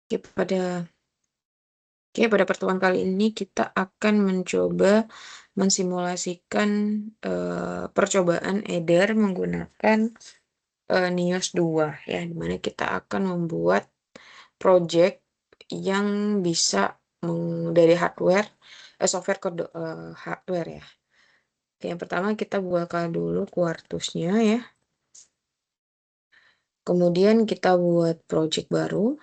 Pada pertemuan kali ini kita akan mencoba mensimulasikan percobaan Eder menggunakan NIOSH 2 ya, dimana kita akan membuat project yang bisa dari software ke hardware ya. Oke, yang pertama kita buka dulu Quartusnya ya. Kemudian kita buat project baru.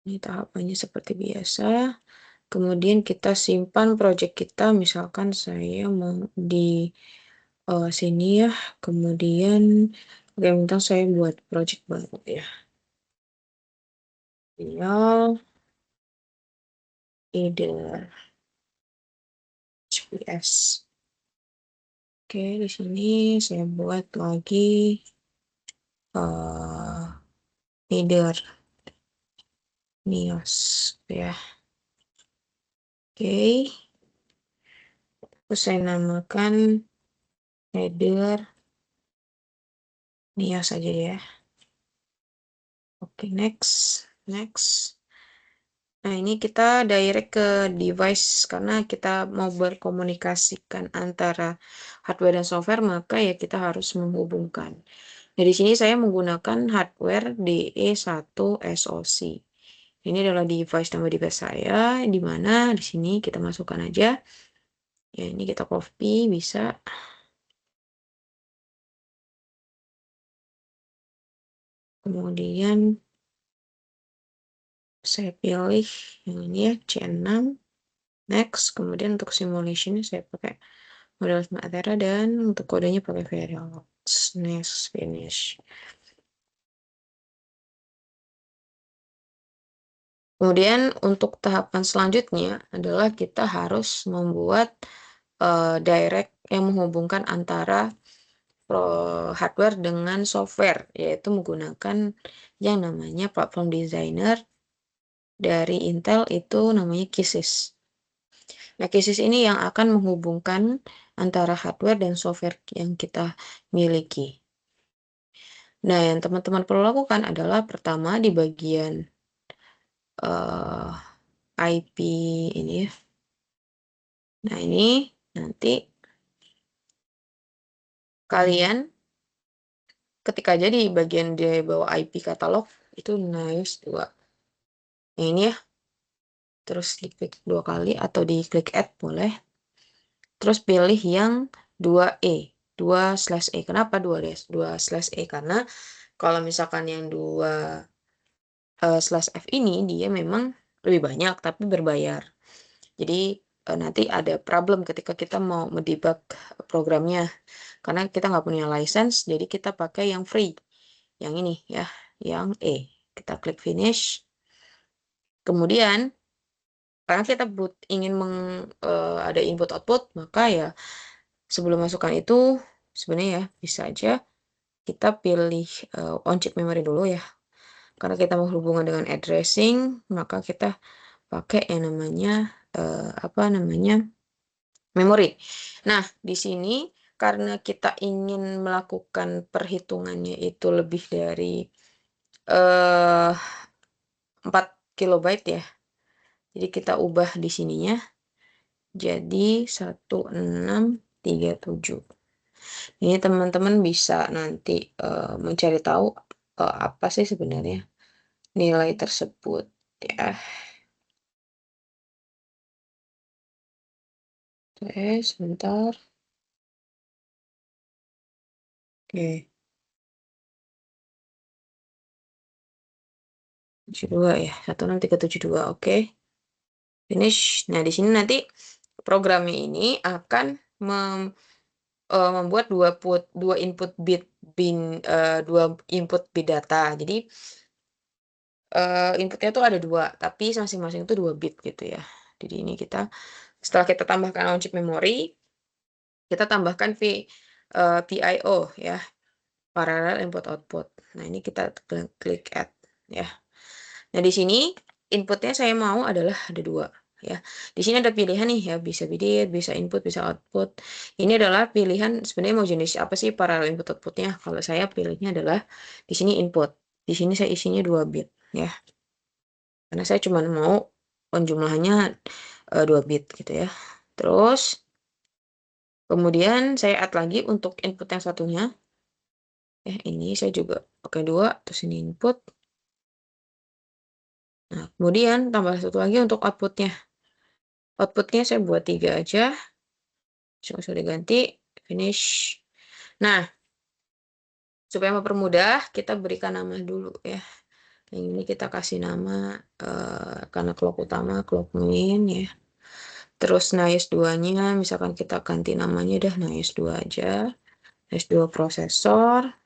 Ini tahapannya seperti biasa. Kemudian kita simpan project kita, misalkan saya mau di sini ya. Kemudian bintang saya buat project baru ya. File Eder HPS. Oke, di sini saya buat lagi Eder NIOSH ya. Oke. Terus saya namakan Eder NIOSH saja ya. Oke, next. Nah, ini kita direct ke device karena kita mau berkomunikasikan antara hardware dan software, maka ya kita harus menghubungkan. Nah, di sini saya menggunakan hardware DE1 SoC. Ini adalah nama device saya, di mana di sini kita masukkan aja. Ya, ini kita copy bisa. Kemudian saya pilih yang ini ya, C6. Next, kemudian untuk simulationnya saya pakai model Matera dan untuk kodenya pakai Verilog. Next, finish. Kemudian untuk tahapan selanjutnya adalah kita harus membuat direct yang menghubungkan antara hardware dengan software, yaitu menggunakan yang namanya platform designer dari Intel, itu namanya Qiskys. Nah, Qiskys ini yang akan menghubungkan antara hardware dan software yang kita miliki. Nah, yang teman-teman perlu lakukan adalah pertama di bagian IP ini ya. Nah, ini nanti kalian ketik aja di bagian di bawah IP katalog itu NIOSH 2. Nah, ini ya. Terus diklik 2 kali atau diklik add boleh. Terus pilih yang 2E, 2/E. Kenapa 2/E? Karena kalau misalkan yang 2/F ini dia memang lebih banyak tapi berbayar. Jadi nanti ada problem ketika kita mau mendebug programnya. Karena kita nggak punya license, jadi kita pakai yang free. Yang ini ya, yang E. Kita klik finish. Kemudian, karena kita ingin ada input output, maka ya sebelum masukkan itu, sebenarnya ya bisa aja kita pilih on chip memory dulu ya. Karena kita mau hubungan dengan addressing, maka kita pakai yang namanya memori. Nah, di sini karena kita ingin melakukan perhitungannya itu lebih dari 4 kilobyte ya. Jadi kita ubah di sininya jadi 1637. Ini teman-teman bisa nanti mencari tahu apa sih sebenarnya nilai tersebut ya. Oke, sebentar. Oke. 72 ya, 16372. Oke. Finish. Nah, di sini nanti programnya ini akan membuat dua input bit data. Jadi inputnya tuh ada 2, tapi masing-masing itu 2 bit gitu ya. Jadi ini setelah kita tambahkan on chip memory, kita tambahkan PIO ya, parallel input output. Nah, ini kita klik add ya. Nah, di sini inputnya saya mau adalah ada 2 ya. Di sini ada pilihan nih ya, bisa bit, bisa input, bisa output. Ini adalah pilihan sebenarnya mau jenis apa sih parallel input outputnya. Kalau saya pilihnya adalah di sini input. Di sini saya isinya 2 bit. ya. Karena saya cuma mau penjumlahannya 2 bit gitu ya. Terus kemudian saya add lagi untuk input yang satunya. Ini saya juga pakai 2, terus ini input. Nah, kemudian tambah satu lagi untuk outputnya. Outputnya saya buat 3 aja. Sudah diganti, finish. Nah, supaya mempermudah, kita berikan nama dulu ya. Yang ini kita kasih nama, karena clock utama, clock main ya. Terus Nice 2-nya, misalkan kita ganti namanya dah Nice 2 aja. Nice 2 prosesor.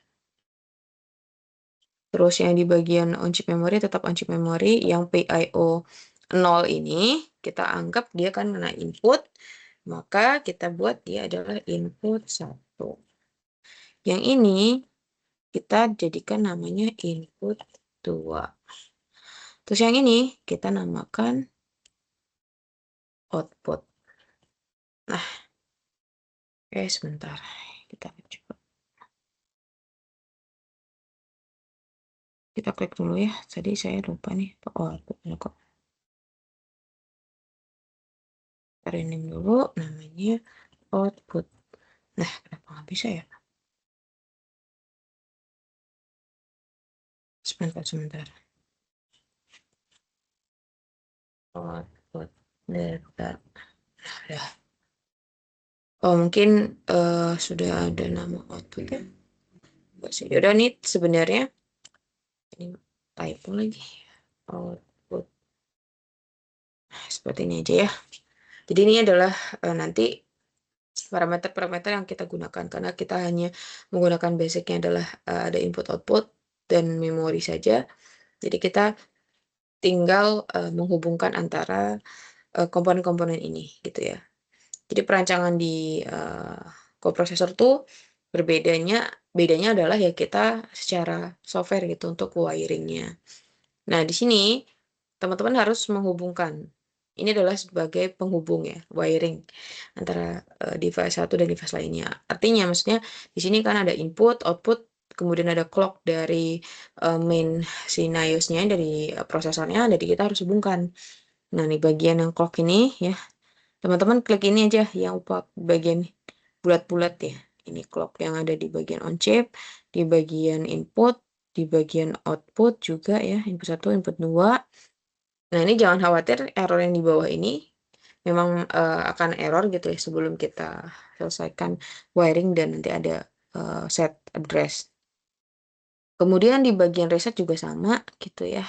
Terus yang di bagian on-chip memory tetap on-chip memory. Yang PIO 0 ini, kita anggap dia kan kena input. Maka kita buat dia adalah input 1. Yang ini, kita jadikan namanya input 2. Terus yang ini, kita namakan output. Nah, sebentar. Kita coba. Kita klik dulu ya. Tadi saya lupa nih. Oh, outputnya kok. Kita rename dulu. Namanya output. Nah, kenapa nggak bisa ya? Sebentar. Output data. Nah, ya. Oh, mungkin sudah ada nama output ya. Yaudah nih sebenarnya. Ini typo lagi. Output. Nah, seperti ini aja ya. Jadi ini adalah nanti parameter-parameter yang kita gunakan karena kita hanya menggunakan basicnya adalah ada input output dan memori saja. Jadi kita tinggal menghubungkan antara komponen-komponen ini gitu ya. Jadi perancangan di coprocessor tuh bedanya adalah ya kita secara software gitu untuk wiringnya. Nah, di sini teman-teman harus menghubungkan. Ini adalah sebagai penghubung ya, wiring antara device satu dan device lainnya. Artinya maksudnya di sini kan ada input, output, kemudian ada clock dari main si NIOS-nya dari prosesornya, jadi kita harus hubungkan. Nah, di bagian yang clock ini ya, teman-teman klik ini aja yang bagian bulat-bulat ya. Ini clock yang ada di bagian on chip, di bagian input, di bagian output juga ya, input 1, input 2. Nah, ini jangan khawatir error yang di bawah ini memang akan error gitu ya sebelum kita selesaikan wiring dan nanti ada set address. Kemudian di bagian reset juga sama gitu ya.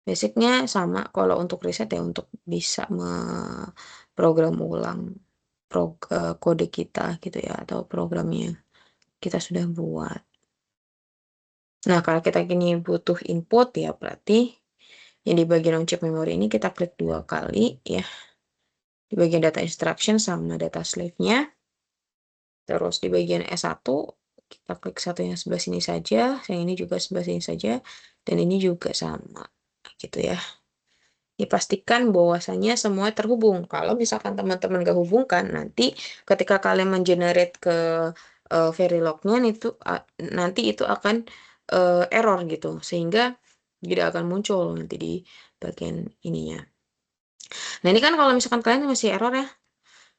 Basicnya sama kalau untuk reset ya untuk bisa program ulang kode kita gitu ya atau programnya kita sudah buat. Nah, kalau kita kini butuh input ya berarti yang di bagian on chip memory ini kita klik 2 kali ya. Di bagian data instruction sama data slave-nya. Terus di bagian S1 kita klik satu yang sebelah sini saja, yang ini juga sebelah sini saja, dan ini juga sama gitu ya. Dipastikan bahwasanya semua terhubung. Kalau misalkan teman-teman gak hubungkan, nanti ketika kalian mengenerate ke Verilog-nya itu nanti itu akan error gitu, sehingga tidak akan muncul nanti di bagian ininya. Nah, ini kan kalau misalkan kalian masih error ya.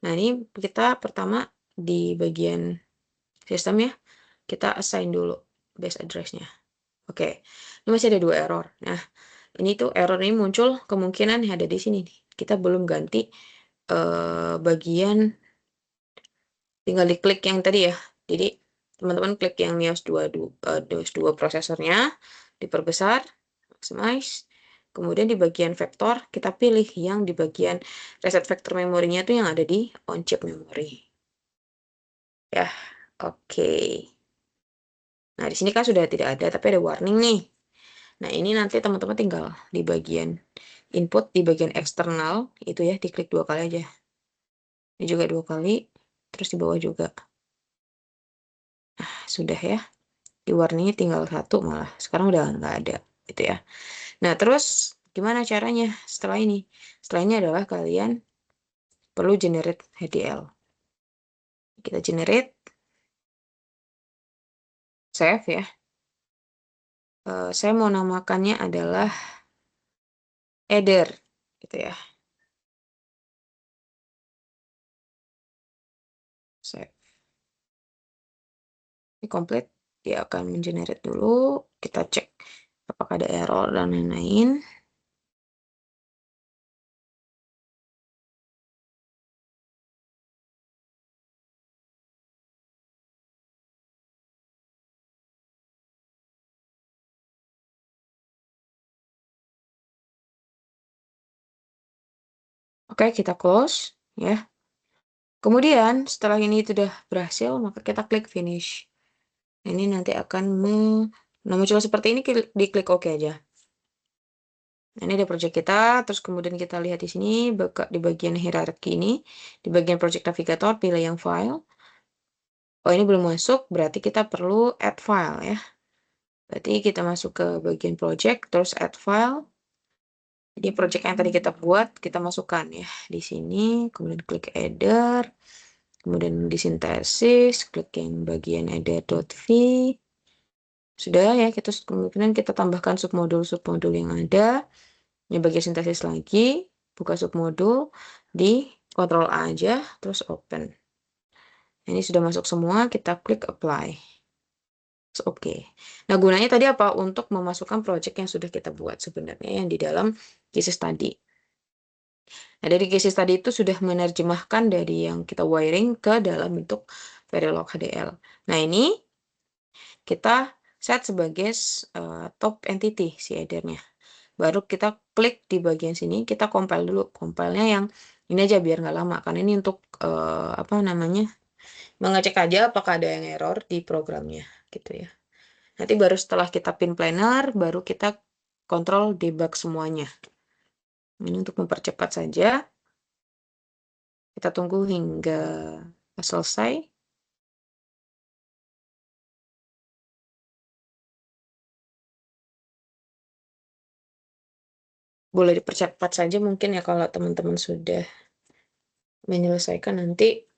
Nah, ini kita pertama di bagian sistem ya, kita assign dulu base address-nya. Oke, ini masih ada 2 error. Nah, ini tuh error ini muncul kemungkinan ada di sini nih. Kita belum ganti bagian tinggal diklik yang tadi ya. Jadi teman-teman klik yang NIOS 2 prosesornya, diperbesar, maximize. Kemudian di bagian vektor kita pilih yang di bagian reset vector memorinya tuh yang ada di on chip memory. Ya, oke. Nah, di sini kan sudah tidak ada tapi ada warning nih. Nah, ini nanti teman-teman tinggal di bagian input di bagian eksternal itu ya diklik 2 kali aja. Ini juga 2 kali, terus di bawah juga. Nah, sudah ya. Di warningnya tinggal 1 malah. Sekarang udah nggak ada gitu ya. Nah, terus gimana caranya setelah ini? Setelah ini adalah kalian perlu generate HDL. Kita generate, save ya. saya mau namakannya adalah header, gitu ya. Save. Ini komplit, dia akan mengenerate dulu. Kita cek apakah ada error dan lain-lain. Oke, kita close ya. Kemudian setelah ini sudah berhasil, maka kita klik finish. Ini nanti akan muncul seperti ini, diklik OK aja. Nah, ini ada project kita, terus kemudian kita lihat di sini di bagian hierarki ini, di bagian project navigator, pilih yang file. Oh, ini belum masuk, berarti kita perlu add file ya. Berarti kita masuk ke bagian project, terus add file. Jadi project yang tadi kita buat, kita masukkan ya di sini, kemudian klik header, kemudian di sintesis, klik yang bagian header.v. Sudah ya, kemudian kita tambahkan submodul yang ada. Ini bagian sintesis lagi, buka submodul, di Ctrl A aja, terus open. Ini sudah masuk semua, kita klik apply. Oke. Nah, gunanya tadi apa? Untuk memasukkan project yang sudah kita buat sebenarnya yang di dalam case study. Nah, dari case study itu sudah menerjemahkan dari yang kita wiring ke dalam bentuk Verilog HDL. Nah, ini kita set sebagai top entity si headernya. Baru kita klik di bagian sini, kita compile dulu. Compile-nya yang ini aja biar nggak lama. Karena ini untuk apa namanya, mengecek aja apakah ada yang error di programnya. Gitu ya. Nanti baru setelah kita pin planner, baru kita kontrol debug semuanya. Ini untuk mempercepat saja. Kita tunggu hingga selesai. Boleh dipercepat saja mungkin ya kalau teman-teman sudah menyelesaikan nanti.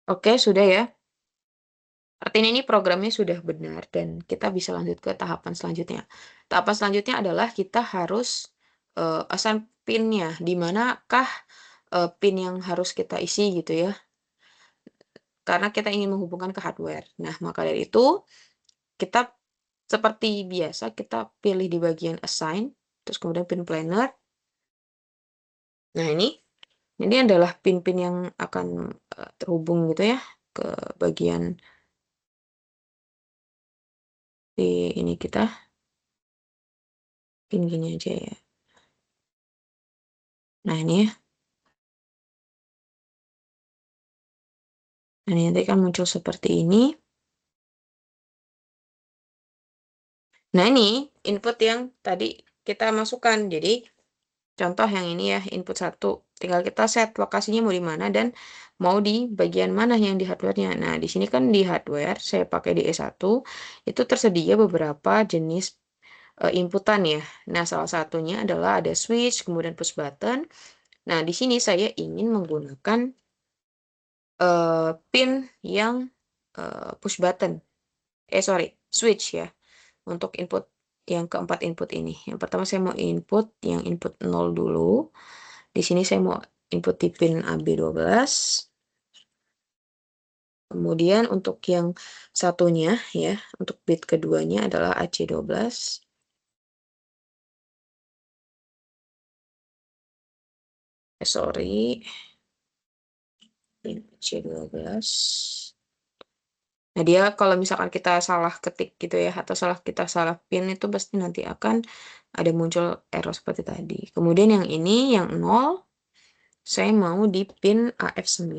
Oke, sudah ya. Artinya ini programnya sudah benar dan kita bisa lanjut ke tahapan selanjutnya. Tahapan selanjutnya adalah kita harus assign pin-nya. Di manakah pin yang harus kita isi gitu ya. Karena kita ingin menghubungkan ke hardware. Nah, maka dari itu kita seperti biasa kita pilih di bagian assign, terus kemudian pin planner. Nah, ini adalah pin-pin yang akan terhubung gitu ya ke bagian di ini kita. Pin gini aja ya. Nah, ini ya. Nah, nanti kan muncul seperti ini. Nah, ini input yang tadi kita masukkan. Jadi, contoh yang ini ya, input 1. Tinggal kita set lokasinya mau di mana dan mau di bagian mana yang di hardware-nya. Nah, di sini kan di hardware, saya pakai di E1, itu tersedia beberapa jenis inputan ya. Nah, salah satunya adalah ada switch, kemudian push button. Nah, di sini saya ingin menggunakan pin yang push button. Sorry, switch ya. Untuk input yang keempat input ini. Yang pertama saya mau input yang input 0 dulu. Di sini saya mau input di pin AB12. Kemudian untuk yang satunya ya, untuk bit keduanya adalah AC12. Sorry. Pin AC12. Nah, dia kalau misalkan kita salah ketik gitu ya, atau kita salah pin itu pasti nanti akan ada muncul error seperti tadi. Kemudian yang ini, yang 0, saya mau di pin AF9.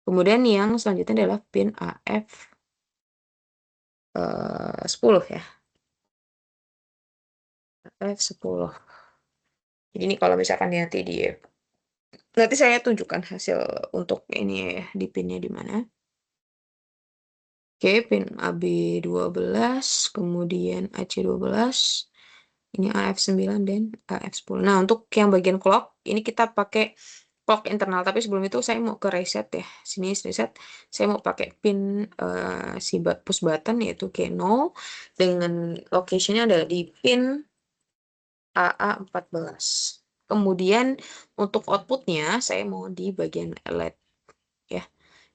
Kemudian yang selanjutnya adalah pin AF10 ya. AF10. Jadi ini kalau misalkan nanti saya tunjukkan hasil untuk ini ya, di pinnya di mana. Oke, pin AB12, kemudian AC12, ini AF9 dan AF10. Nah, untuk yang bagian clock, ini kita pakai clock internal, tapi sebelum itu saya mau ke reset ya. Sini reset, saya mau pakai pin si push button yaitu K0 dengan location-nya ada di pin AA14. Kemudian untuk outputnya saya mau di bagian LED ya.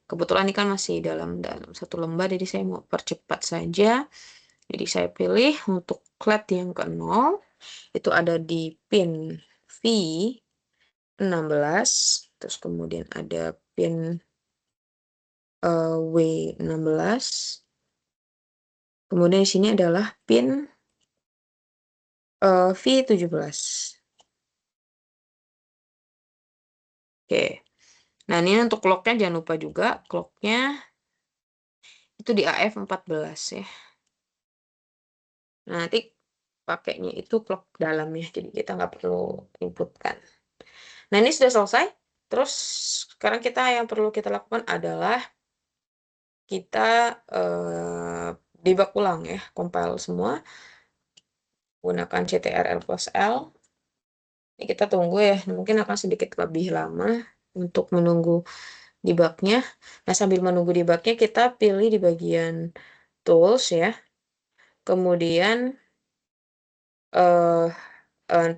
Kebetulan ini kan masih dalam satu lembar, jadi saya mau percepat saja. Jadi saya pilih untuk LED yang ke-0 itu ada di pin V16, terus kemudian ada pin W16. Kemudian di sini adalah pin V17. Oke. Nah, ini untuk clock-nya jangan lupa juga clock-nya itu di AF14 ya. Nah, nanti pakainya itu clock dalam ya, jadi kita nggak perlu inputkan. Nah, ini sudah selesai. Terus sekarang yang perlu kita lakukan adalah kita debug ulang ya, compile semua, gunakan ctrl+L. Ini kita tunggu ya, mungkin akan sedikit lebih lama untuk menunggu debugnya. Nah, sambil menunggu debugnya kita pilih di bagian tools ya, kemudian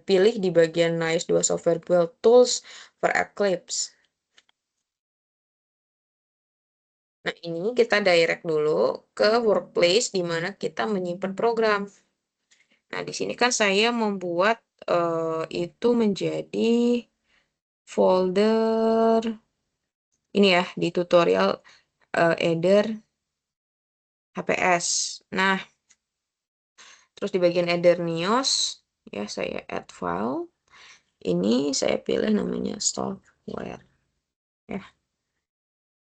pilih di bagian Nice 2 Software Build Tools for Eclipse. Nah, ini kita direct dulu ke workplace di mana kita menyimpan program. Nah, di sini kan saya membuat itu menjadi folder ini ya, di tutorial Eder HPS. Nah, terus di bagian Eder NIOS, ya saya add file. Ini saya pilih namanya software. Ya.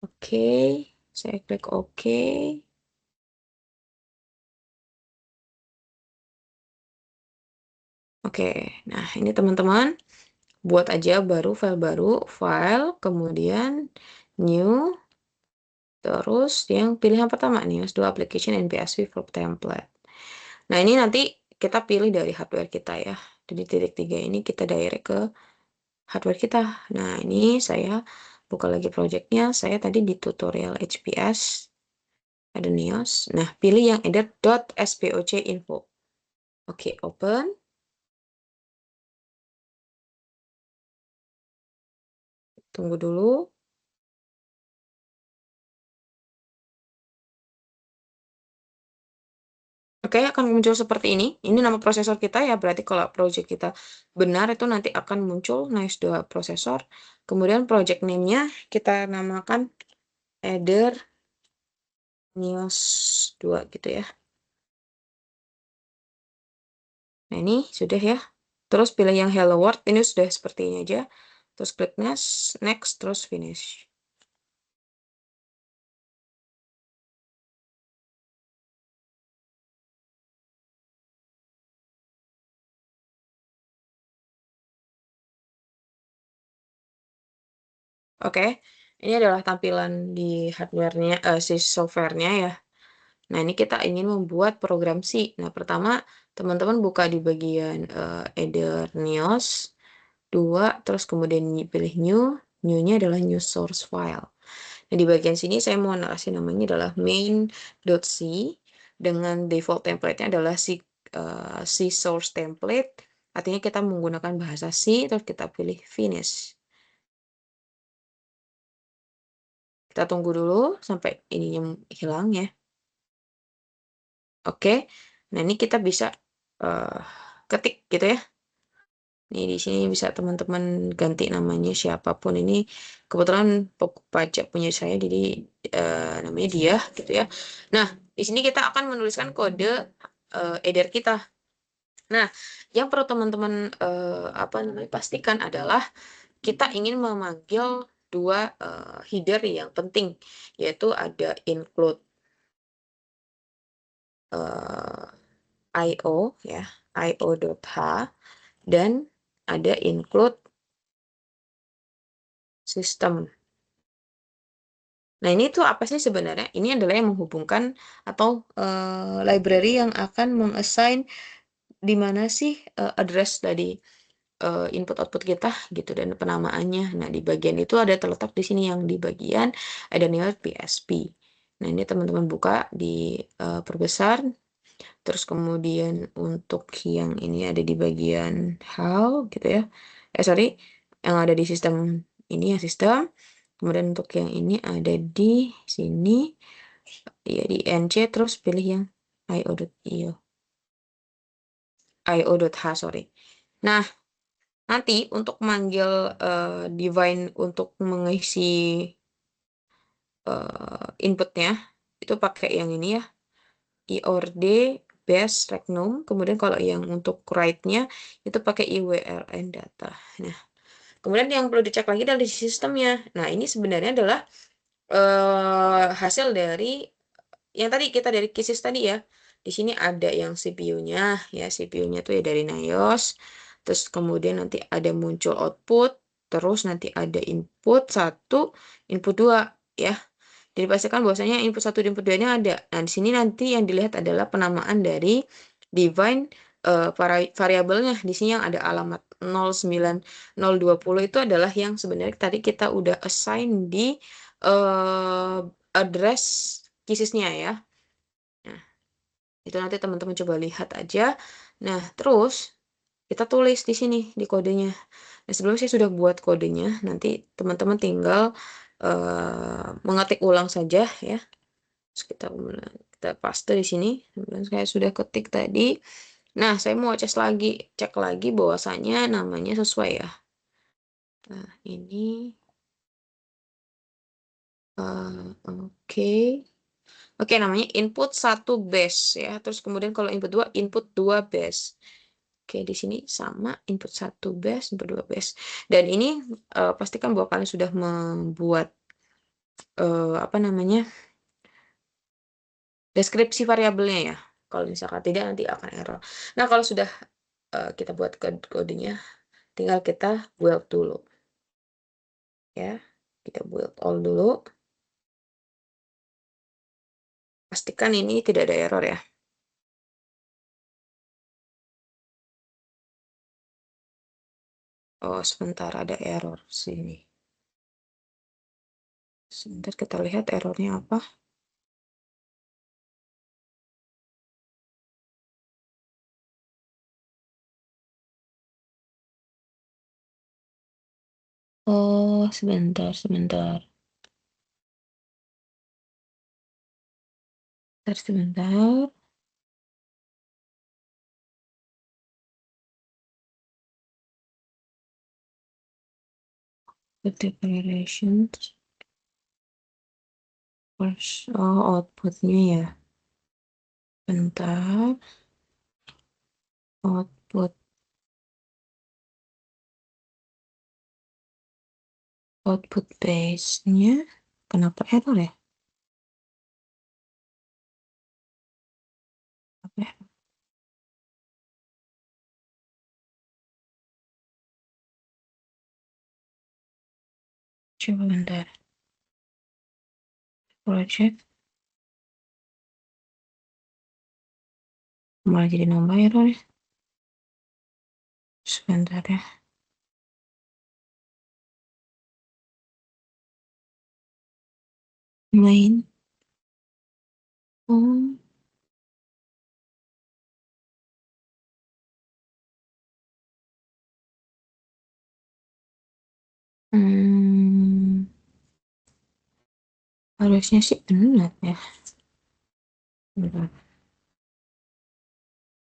Oke, saya klik OK. Oke, nah ini teman-teman, buat aja file, kemudian new, terus yang pilihan pertama nih, dua application NPSV for template. Nah, ini nanti kita pilih dari hardware kita ya. Jadi titik 3 ini kita direct ke hardware kita. Nah, ini saya buka lagi projectnya. Saya tadi di tutorial HPS, ada NIOS. Nah, pilih yang edit.spOC info. Oke, open. Tunggu dulu. Oke, akan muncul seperti ini. Ini nama prosesor kita ya, berarti kalau project kita benar itu nanti akan muncul Nice 2 prosesor. Kemudian project name-nya kita namakan Eder NIOS 2 gitu ya. Nah, ini sudah ya. Terus pilih yang Hello World, ini sudah seperti ini aja. Terus klik next, terus finish. Oke, ini adalah tampilan di hardware-nya, si software-nya ya. Nah, ini kita ingin membuat program C. Nah, pertama teman-teman buka di bagian Eder NIOS 2, terus kemudian pilih new. New-nya adalah new source file. Nah, di bagian sini saya mau kasih namanya adalah main.c dengan default template-nya adalah C source template. Artinya kita menggunakan bahasa C, terus kita pilih finish. Kita tunggu dulu sampai ininya hilang ya. Oke. Nah, ini kita bisa ketik gitu ya. Nih di sini bisa teman-teman ganti namanya siapapun. Ini kebetulan pajak punya saya, jadi namanya dia gitu ya. Nah, di sini kita akan menuliskan kode Eder kita. Nah, yang perlu teman-teman pastikan adalah kita ingin memanggil dua header yang penting, yaitu ada include IO ya, io.h, dan ada include system. Nah, ini tuh apa sih sebenarnya? Ini adalah yang menghubungkan atau library yang akan mengassign di mana sih address tadi input output kita gitu dan penamaannya. Nah, di bagian itu ada terletak di sini yang di bagian ada nilai PSP. Nah, ini teman-teman buka di perbesar. Terus kemudian untuk yang ini ada di bagian how gitu ya. Sorry, yang ada di sistem ini ya sistem. Kemudian untuk yang ini ada di sini ya di NC terus pilih yang io.io. io.h sorry. Nah, nanti untuk manggil Divine untuk mengisi inputnya itu pakai yang ini ya iord base regnum. Kemudian kalau yang untuk write-nya itu pakai iwln data. Nah, kemudian yang perlu dicek lagi adalah di sistemnya. Nah, ini sebenarnya adalah hasil dari yang tadi kita dari cases tadi ya. Di sini ada yang CPU-nya ya, CPU-nya tuh ya dari Nios. Terus kemudian nanti ada muncul output, terus nanti ada input 1, input 2 ya. Jadi pastikan bahwasanya input 1 dan input 2-nya ada. Nah, di sini nanti yang dilihat adalah penamaan dari Divine variabelnya. Di sini yang ada alamat 09020 itu adalah yang sebenarnya tadi kita udah assign di address kisisnya ya. Nah, itu nanti teman-teman coba lihat aja. Nah, terus kita tulis di sini di kodenya. Nah, sebelum saya sudah buat kodenya, nanti teman-teman tinggal mengetik ulang saja ya. Terus kita paste di sini. Kemudian saya sudah ketik tadi. Nah, saya mau cek lagi bahwasanya namanya sesuai ya. Nah, ini oke. Oke, namanya input 1 base ya. Terus kemudian kalau input 2 base. Oke, di sini sama input 1 base, input 2 base. Dan ini pastikan bahwa kalian sudah membuat apa namanya? Deskripsi variabelnya ya. Kalau misalkan tidak nanti akan error. Nah, kalau sudah kita buat kodenya, tinggal kita build dulu. Ya. Kita build all dulu. Pastikan ini tidak ada error ya. Oh, sebentar ada error sini. Sebentar kita lihat errornya apa. Oh, sebentar. Sebentar. The declarations. First, oh, outputnya ya. Bentar. Output base-nya. Kenapa error ya? Apa ya? Coba bentar. Project. Malah jadi nambah error ya. Sebentar ya. Main. Oh. Hmm, harusnya sih benar ya. Bentar.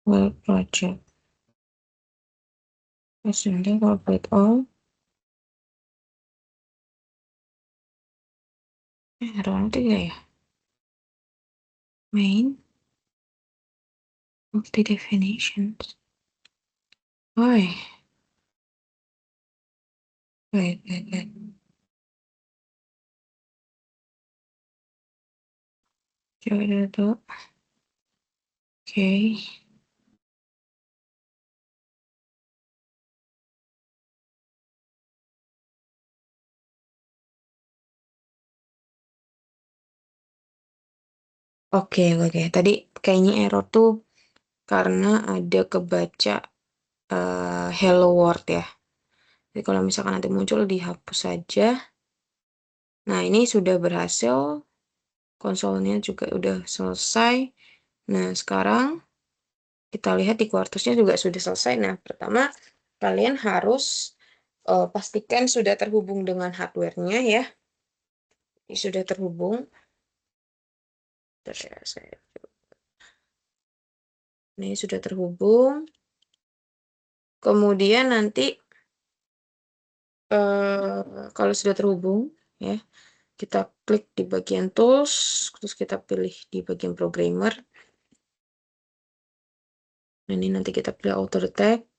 Web project. Assembly corporate all. Error 3 ya. Main. Multi definitions. Why? Wait. Coba dulu. Oke. Oke. Tadi kayaknya error tuh karena ada kebaca hello world ya. Jadi kalau misalkan nanti muncul dihapus saja. Nah, ini sudah berhasil. Konsolnya juga udah selesai. Nah, sekarang kita lihat di kuartusnya juga sudah selesai. Nah, pertama kalian harus pastikan sudah terhubung dengan hardware-nya ya. Ini sudah terhubung. Bentar ya, ini sudah terhubung. Kemudian nanti kalau sudah terhubung ya, kita klik di bagian tools, terus kita pilih di bagian programmer. Nah, ini nanti kita pilih auto detect,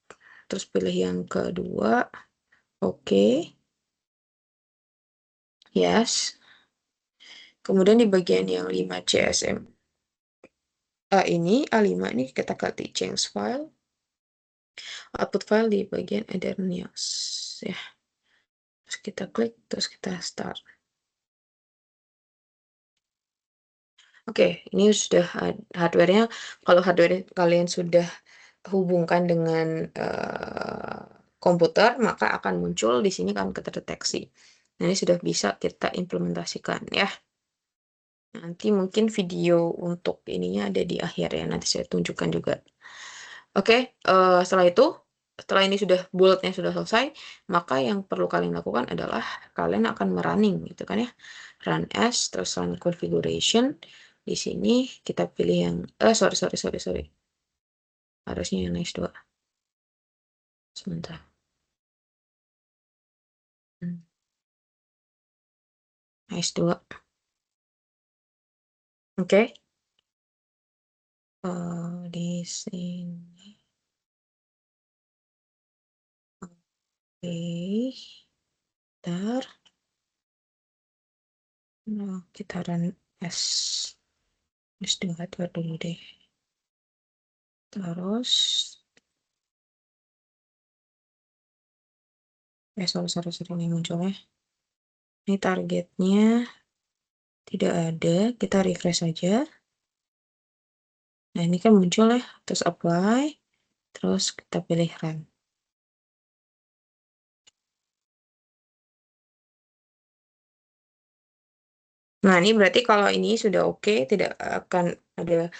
terus pilih yang kedua, oke, yes. Kemudian di bagian yang 5 CSM ini A5 ini kita ganti change file, output file di bagian other news ya. Terus kita klik, terus kita start. Oke, ini sudah hardware-nya. Kalau hardware kalian sudah hubungkan dengan komputer, maka akan muncul di sini kan keterdeteksi. Nah, ini sudah bisa kita implementasikan ya. Nanti mungkin video untuk ininya ada di akhir ya. Nanti saya tunjukkan juga. Oke, setelah itu, setelah ini sudah bulatnya sudah selesai, maka yang perlu kalian lakukan adalah kalian akan merunning gitu kan ya. Run as, terus run configuration. Di sini kita pilih yang, sorry. Harusnya yang nice 2. Sebentar. Nice 2. Oke. Di sini. Oke. Bentar. Nah, kita run as. S2 hardware dulu deh. Terus. Sorry, ini munculnya. Ini targetnya tidak ada. Kita refresh saja. Nah, ini kan muncul ya. Terus apply. Terus kita pilih run. Nah, ini berarti kalau ini sudah oke, tidak akan ada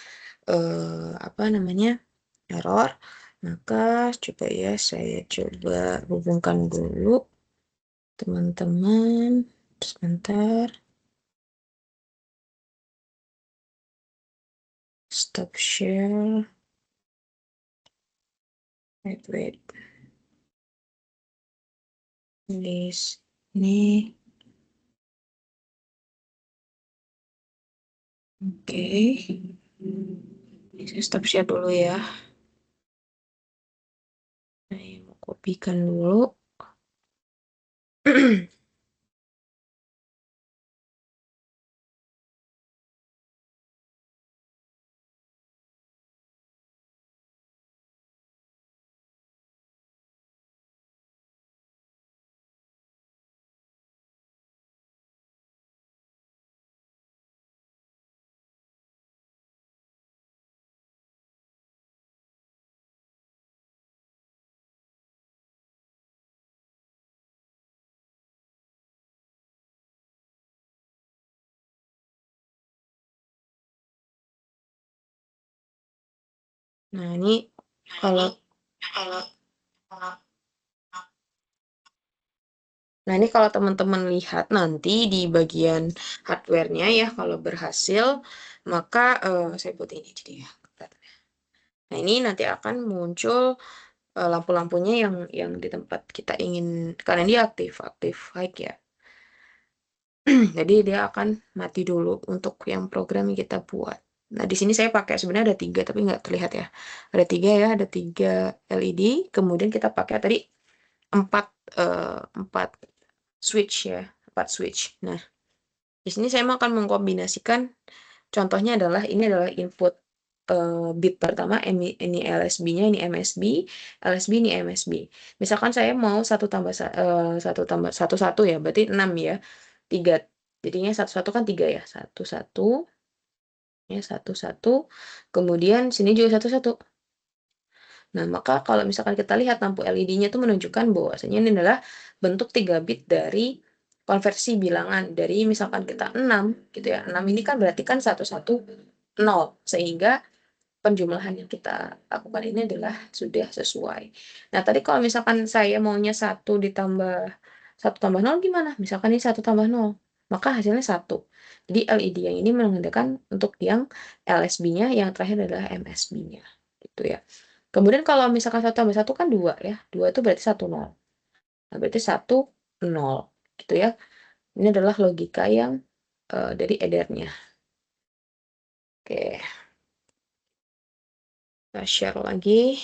apa namanya error. Maka coba ya, saya coba hubungkan dulu teman-teman. Sebentar. Stop share. Wait. Di sini. Oke. Saya stop share dulu ya. Saya mau kopikan dulu. Nah, ini kalau Nah, ini kalau teman-teman lihat nanti di bagian hardware-nya ya, kalau berhasil, maka saya buat ini jadi ya. Nah, ini nanti akan muncul lampu-lampunya yang di tempat kita ingin, karena dia aktif high ya. Jadi dia akan mati dulu untuk yang program yang kita buat. Nah, di sini saya pakai sebenarnya ada 3 tapi nggak terlihat ya. Ada 3 ya, ada 3 LED. Kemudian kita pakai tadi 4 4 switch ya, 4 switch. Nah, di sini saya akan mengkombinasikan. Contohnya adalah ini adalah input bit pertama, ini LSB-nya, ini MSB, LSB ini MSB. Misalkan saya mau 1 tambah 1 tambah 1 1 ya, berarti 6 ya. 3. Jadinya 1 1 kan 3 ya. 1 1 ya 1 1. Kemudian sini juga 1 1. Nah, maka kalau misalkan kita lihat lampu LED-nya itu menunjukkan bahwasanya ini adalah bentuk 3 bit dari konversi bilangan. Dari misalkan kita 6 gitu ya, 6 ini kan berarti kan 110, sehingga penjumlahan yang kita lakukan ini adalah sudah sesuai. Nah, tadi kalau misalkan saya maunya 1 tambah 0 gimana? Misalkan ini 1 tambah 0, maka hasilnya 1. Jadi LED yang ini menandakan untuk yang LSB-nya, yang terakhir adalah MSB-nya, gitu ya. Kemudian kalau misalkan 1 tambah 1 kan 2 ya, 2 itu berarti 1, 0. Nah, berarti 1, 0, gitu ya. Ini adalah logika yang dari edernya. Oke, kita share lagi.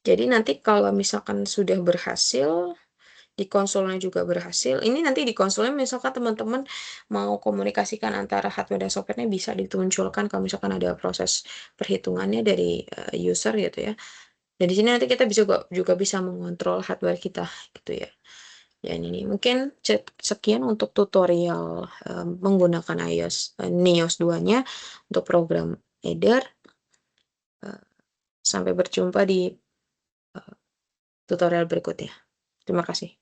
Jadi nanti kalau misalkan sudah berhasil, di konsolnya juga berhasil, ini nanti di konsolnya misalkan teman-teman mau komunikasikan antara hardware dan software-nya bisa dimunculkan kalau misalkan ada proses perhitungannya dari user gitu ya. Dan di sini nanti kita bisa juga bisa mengontrol hardware kita gitu ya. Ya ini mungkin sekian untuk tutorial menggunakan Nios 2-nya untuk program Eder. Sampai berjumpa di tutorial berikutnya. Terima kasih.